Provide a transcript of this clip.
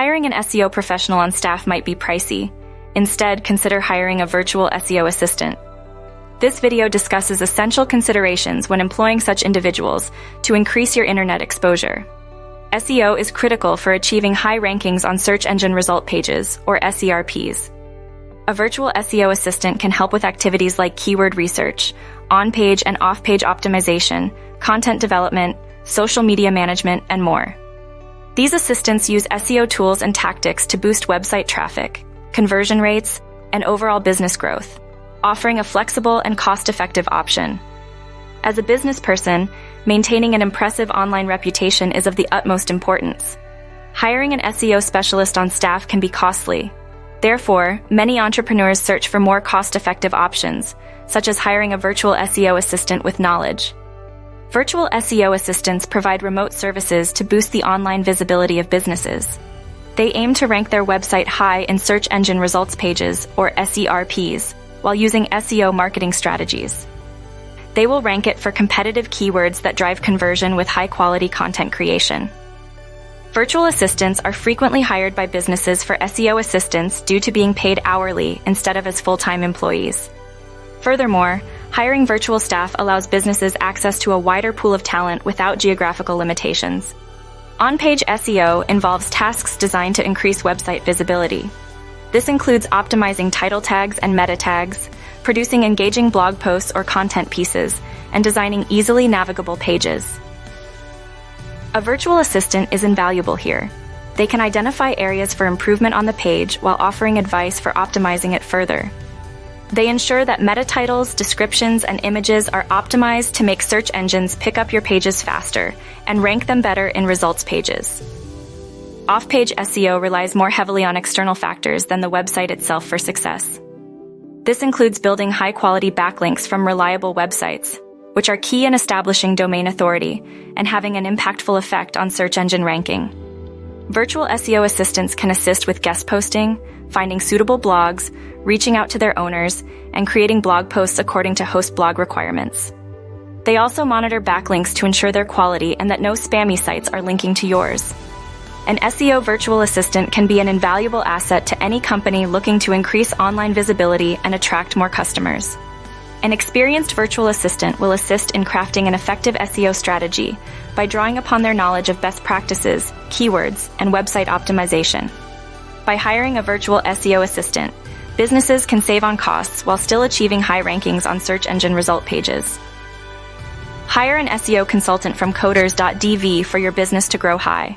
Hiring an SEO professional on staff might be pricey. Instead, consider hiring a virtual SEO assistant. This video discusses essential considerations when employing such individuals to increase your internet exposure. SEO is critical for achieving high rankings on search engine result pages, or SERPs. A virtual SEO assistant can help with activities like keyword research, on-page and off-page optimization, content development, social media management, and more. These assistants use SEO tools and tactics to boost website traffic, conversion rates, and overall business growth, offering a flexible and cost-effective option. As a business person, maintaining an impressive online reputation is of the utmost importance. Hiring an SEO specialist on staff can be costly. Therefore, many entrepreneurs search for more cost-effective options, such as hiring a virtual SEO assistant with knowledge. Virtual SEO assistants provide remote services to boost the online visibility of businesses. They aim to rank their website high in search engine results pages, or SERPs, while using SEO marketing strategies. They will rank it for competitive keywords that drive conversion with high-quality content creation. Virtual assistants are frequently hired by businesses for SEO assistance due to being paid hourly instead of as full-time employees. Furthermore, hiring virtual staff allows businesses access to a wider pool of talent without geographical limitations. On-page SEO involves tasks designed to increase website visibility. This includes optimizing title tags and meta tags, producing engaging blog posts or content pieces, and designing easily navigable pages. A virtual assistant is invaluable here. They can identify areas for improvement on the page while offering advice for optimizing it further. They ensure that meta titles, descriptions, and images are optimized to make search engines pick up your pages faster and rank them better in results pages. Off-page SEO relies more heavily on external factors than the website itself for success. This includes building high-quality backlinks from reliable websites, which are key in establishing domain authority and having an impactful effect on search engine ranking. Virtual SEO assistants can assist with guest posting, finding suitable blogs, reaching out to their owners, and creating blog posts according to host blog requirements. They also monitor backlinks to ensure their quality and that no spammy sites are linking to yours. An SEO virtual assistant can be an invaluable asset to any company looking to increase online visibility and attract more customers. An experienced virtual assistant will assist in crafting an effective SEO strategy by drawing upon their knowledge of best practices, keywords, and website optimization. By hiring a virtual SEO assistant, businesses can save on costs while still achieving high rankings on search engine result pages. Hire an SEO consultant from coders.dv for your business to grow high.